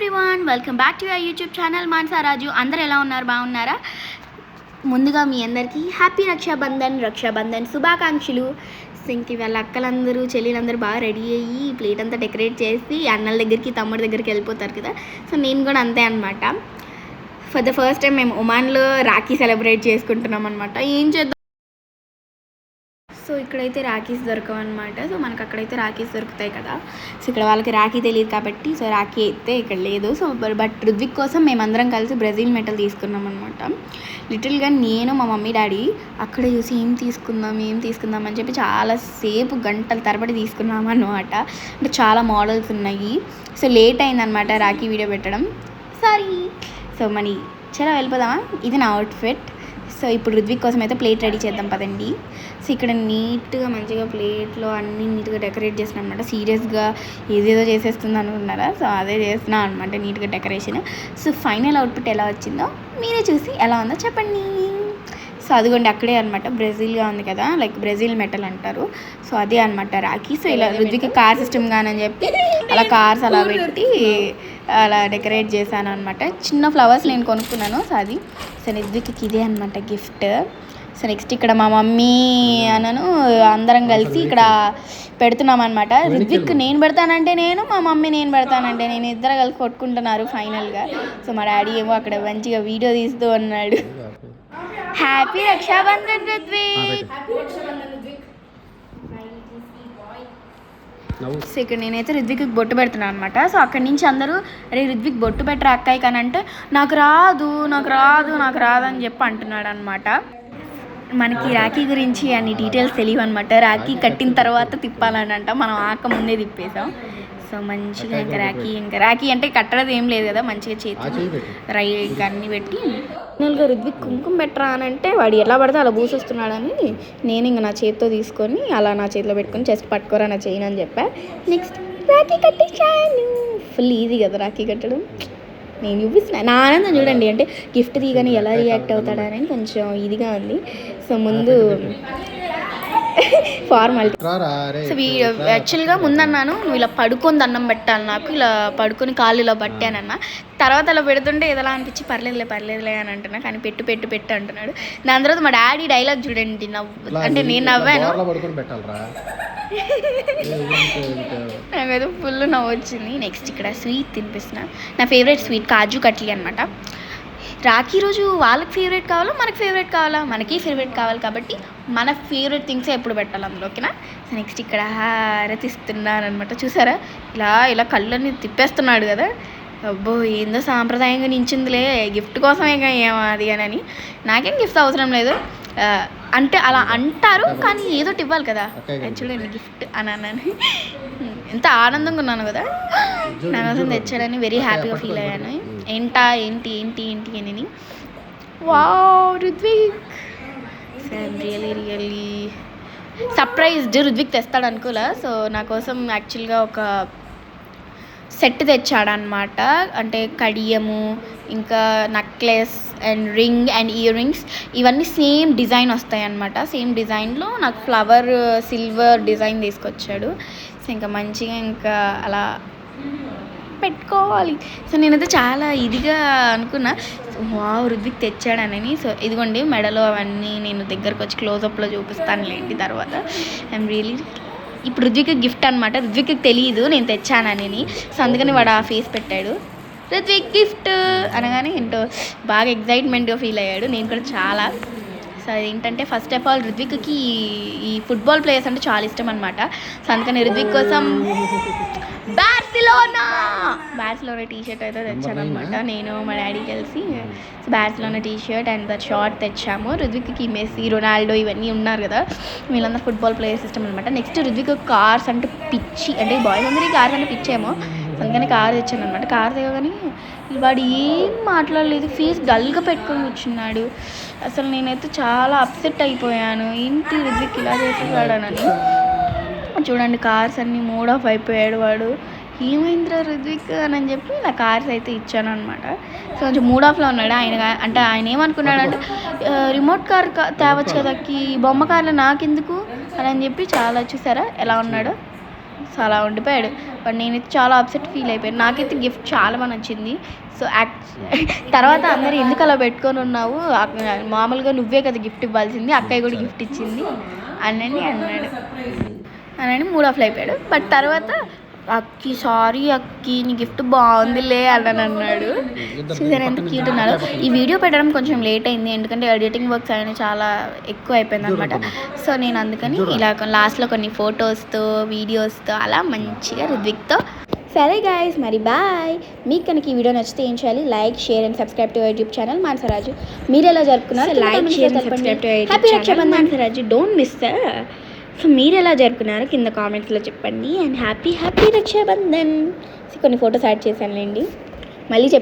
Everyone, welcome back to your YouTube channel Manasa Raju. అందరు ఎలా ఉన్నారు? బాగున్నారా? ముందుగా మీ అందరికీ హ్యాపీ రక్షాబంధన్ శుభాకాంక్షలు. ఇంక వాళ్ళ అక్కలందరూ చెల్లిలందరూ బాగా రెడీ అయ్యి ప్లేట్ అంతా డెకరేట్ చేసి అన్నల దగ్గరికి తమ్ముడి దగ్గరికి వెళ్ళిపోతారు కదా. సో నేను కూడా అంతే అనమాట. ఫర్ ద ఫస్ట్ టైం మేము ఒమాన్లో రాఖీ సెలబ్రేట్ చేసుకుంటున్నాం అనమాట. ఏం చేద్దాం, సో ఇక్కడైతే రాఖీస్ దొరకవు అనమాట. సో మనకు అక్కడైతే రాఖీస్ దొరుకుతాయి కదా. సో ఇక్కడ వాళ్ళకి రాఖీ తెలియదు కాబట్టి సో రాఖీ అయితే ఇక్కడ లేదు. సో బట్ రుద్విక్ కోసం మేమందరం కలిసి బ్రెజిల్ మెటల్ తీసుకున్నాం అనమాట. లిటిల్గా నేను మా మమ్మీ డాడీ అక్కడ చూసి ఏం తీసుకుందాం అని చెప్పి చాలాసేపు గంటల తరబడి తీసుకున్నాం అనమాట. అంటే చాలా మోడల్స్ ఉన్నాయి. సో లేట్ అయిందనమాట రాఖీ వీడియో పెట్టడం, సారీ. సో మనీ చాలా వెళ్ళిపోదామా. ఇది నా అవుట్ఫిట్. సో ఇప్పుడు రుద్విక్ కోసం అయితే ప్లేట్ రెడీ చేద్దాం పదండి. సో ఇక్కడ నీట్గా మంచిగా ప్లేట్లో అన్నీ నీట్గా డెకరేట్ చేస్తున్నాం అనమాట. సీరియస్గా ఏదేదో చేసేస్తుంది అనుకున్నారా? సో అదే చేస్తున్నాం అనమాట, నీట్గా డెకరేషన్. సో ఫైనల్ అవుట్పుట్ ఎలా వచ్చిందో మీరే చూసి ఎలా ఉందో చెప్పండి. సో అదిగోండి అక్కడే అనమాట, బ్రెజిల్గా ఉంది కదా, లైక్ బ్రెజిల్ మెటల్ అంటారు. సో అదే అనమాట రాఖీ. సో ఇలా రుద్విక్ కార్ సిస్టమ్ గానని చెప్పి అలా కార్స్ అలా పెట్టి అలా డెకరేట్ చేశాను అనమాట. చిన్న ఫ్లవర్స్ నేను కొనుక్కున్నాను. సో అది సో రుద్విక్కి ఇదే అనమాట గిఫ్ట్. సో నెక్స్ట్ ఇక్కడ మా మమ్మీ అన్నను అందరం కలిసి ఇక్కడ పెడుతున్నాం అనమాట. రుద్విక్ నేను పెడతానంటే నేను, మా మమ్మీ నేను పెడతానంటే నేను, ఇద్దరు కలిసి కొట్టుకుంటున్నారు ఫైనల్గా. సో మా డాడీ ఏమో అక్కడ మంచిగా వీడియో తీస్తూ ఉన్నాడు. హ్యాపీ రక్షాబంధన్ రుద్విక్. సో ఇక్కడ నేనైతే రుద్విక్ బొట్టు పెడుతున్నాను అనమాట. సో అక్కడి నుంచి అందరూ అరే రుద్విక్ బొట్టు పెట్టరా అక్కాయి కానీ అంటే నాకు రాదు అని చెప్పి అంటున్నాడు అనమాట. మనకి రాఖీ గురించి అన్ని డీటెయిల్స్ తెలియవు అనమాట. రాఖీ కట్టిన తర్వాత తిప్పాలని అంట, మనం ఆక ముందే తిప్పేసాం. సో మంచిగా ఇంకా రాఖీ అంటే కట్టడం ఏం లేదు కదా, మంచిగా చేతి రైట్ అన్నీ పెట్టి ఫైనల్గా రుద్విక్ కుంకుమ పెట్టరా అని అంటే వాడు ఎలా పడితే అలా పూసొస్తున్నాడని నేను ఇంకా నా చేతితో తీసుకొని అలా నా చేతిలో పెట్టుకొని చెస్ట్ పట్టుకోరా నా చేయను అని చెప్పా. నెక్స్ట్ రాఖీ కట్టించాను. ఫుల్ ఈజీ కదా రాఖీ కట్టడం. నేను చూపిస్తున్నా నా ఆనందం చూడండి. అంటే గిఫ్ట్ తీయగానే ఎలా రియాక్ట్ అవుతాడని కొంచెం ఇదిగా ఉంది. సో ముందు ఫార్మాలిటీ. సో యాక్చువల్గా ముందన్నాను నువ్వు ఇలా పడుకొని దండం పెట్టాలి, నాకు ఇలా పడుకొని కాళ్ళు ఇలా పట్టానన్నా. తర్వాత అలా పెడుతుంటే ఏదలా అనిపించి పర్లేదులే అని అంటున్నా, కానీ పెట్టు అంటున్నాడు. దాని తర్వాత మా డాడీ డైలాగ్ చూడండి, అంటే నేను నవ్వాను, నాకైతే ఫుల్ నవ్వు వచ్చింది. నెక్స్ట్ ఇక్కడ స్వీట్ తినిపిస్తున్నా. నా ఫేవరెట్ స్వీట్ కాజు కట్లీ అనమాట. రాఖీ రోజు వాళ్ళకి ఫేవరెట్ కావాలా మనకి ఫేవరెట్ కావాలా? మనకి ఫేవరెట్ కావాలి కాబట్టి మన ఫేవరెట్ థింగ్సే ఎప్పుడు పెట్టాలి అందులో, ఓకేనా? సో నెక్స్ట్ ఇక్కడ హారతిస్తున్నాను అనమాట. చూసారా ఇలా కళ్ళని తిప్పేస్తున్నాడు కదా. అబ్బో ఏందో సాంప్రదాయంగా నించిందిలే, గిఫ్ట్ కోసమే ఏమో అది అని. నాకేం గిఫ్ట్ అవసరం లేదు అంటే అలా అంటారు, కానీ ఏదో ఇవ్వాలి కదా. యాక్చువల్లీ గిఫ్ట్ అని ఎంత ఆనందంగా ఉన్నాను కదా, నా కోసం తెచ్చాడని వెరీ హ్యాపీగా ఫీల్ అయ్యాను. ఏంటి అని. Wow Rudvik, really surprised. Rudvik తెస్తాడు అనుకోలే. సో నా కోసం యాక్చువల్గా ఒక సెట్ తెచ్చాడనమాట. అంటే కడియము, ఇంకా necklace and ring and ear rings, ఇవన్నీ సేమ్ డిజైన్ వస్తాయి అన్నమాట. సేమ్ డిజైన్లో నాకు ఫ్లవర్ సిల్వర్ డిజైన్ తీసుకొచ్చాడు. సో ఇంకా మంచిగా ఇంకా అలా పెట్టుకోవాలి. సో నేనైతే చాలా ఇదిగా అనుకున్నా, వావ్ రుద్విక్ తెచ్చాడనని. సో ఇదిగోండి మెడలో అవన్నీ నేను దగ్గరకు వచ్చి క్లోజప్లో చూపిస్తానులేంటి తర్వాత. ఐఎమ్ రియలీ ఇప్పుడు రుద్విక్ గిఫ్ట్ అనమాట. రుద్విక్కి తెలియదు నేను తెచ్చానని. సో అందుకని వాడు ఆ ఫేస్ పెట్టాడు, రుద్విక్ గిఫ్ట్ అనగానే ఏంటో బాగా ఎగ్జైట్మెంట్గా ఫీల్ అయ్యాడు. నేను కూడా చాలా. సో అదేంటంటే ఫస్ట్ ఆఫ్ ఆల్ రుద్విక్కి ఈ ఫుట్బాల్ ప్లేయర్స్ అంటే చాలా ఇష్టం అనమాట. సో అందుకని రుద్విక్ కోసం బార్సిలోనా టీషర్ట్ అయితే తెచ్చాను అనమాట. నేను మా డాడీ కలిసి Barcelona T shirt and that short తెచ్చాము. రుద్విక్కి మెస్సీ, రొనాల్డో ఇవన్నీ ఉన్నారు కదా, వీళ్ళందరూ ఫుట్బాల్ ప్లేయర్స్ ఇష్టం అనమాట. నెక్స్ట్ రుద్విక్ కార్స్ అంటే పిచ్చి, అంటే బాయ్స్ అందరికీ కార్స్ అంటే పిచ్చేమో, అందుకని కార్ తెచ్చాను అనమాట. కార్ తెగగానే వాడు ఏం మాట్లాడలేదు, ఫేస్ డల్గా పెట్టుకొని కూర్చున్నాడు. అసలు నేనైతే చాలా అప్సెట్ అయిపోయాను, ఏంటి రుద్విక్ ఇలా చేసేవాడనని. చూడండి కార్స్ అన్నీ మూడ్ ఆఫ్ అయిపోయాడు వాడు. ఏమైందిరా రుద్విక్ అని చెప్పి నా కార్స్ అయితే ఇచ్చాను అనమాట. సో కొంచెం మూడ్ ఆఫ్లో ఉన్నాడు ఆయన. అంటే ఆయన ఏమనుకున్నాడంటే రిమోట్ కార్ తేవచ్చు కదా, బొమ్మ కార్లో నాకెందుకు అని చెప్పి చాలా చూసారా ఎలా ఉన్నాడు. సో అలా ఉండిపోయాడు. బట్ నేనైతే చాలా అప్సెట్ ఫీల్ అయిపోయాను. నాకైతే గిఫ్ట్ చాలా బాగా నచ్చింది. సో తర్వాత అందరూ ఎందుకు అలా పెట్టుకొని ఉన్నావు, మామూలుగా నువ్వే కదా గిఫ్ట్ ఇవ్వాల్సింది, అక్కయ్య కూడా గిఫ్ట్ ఇచ్చింది అని మూడ్ ఆఫ్లో అయిపోయాడు. బట్ తర్వాత అక్కి సారీ అక్కి నీ గిఫ్ట్ బాగుందిలే అని అన్నాడు. చూసారు ఎంత క్యూట్ ఉన్నాడు. ఈ వీడియో పెట్టడం కొంచెం లేట్ అయింది, ఎందుకంటే ఎడిటింగ్ వర్క్స్ అయినా చాలా ఎక్కువ అయిపోయింది అనమాట. సో నేను అందుకని ఇలా లాస్ట్లో కొన్ని ఫొటోస్తో వీడియోస్తో అలా మంచిగా రుద్విక్తో. సరే గాయస్, మరి బాయ్. మీకు కనుక ఈ వీడియో నచ్చితే ఏం చేయాలి? Like, share and subscribe to YouTube channel Manasaraju. మీరు ఎలా జరుపుకున్నారు? Like, share and subscribe to happy Rakshabandhan Manasaraju. Don't miss the. So మీరు ఎలా జరుపుకున్నారో కింద కామెంట్స్లో చెప్పండి. And happy Rakshabandhan. కొన్ని ఫొటోస్ యాడ్ చేశానులేండి, మళ్ళీ చెప్పి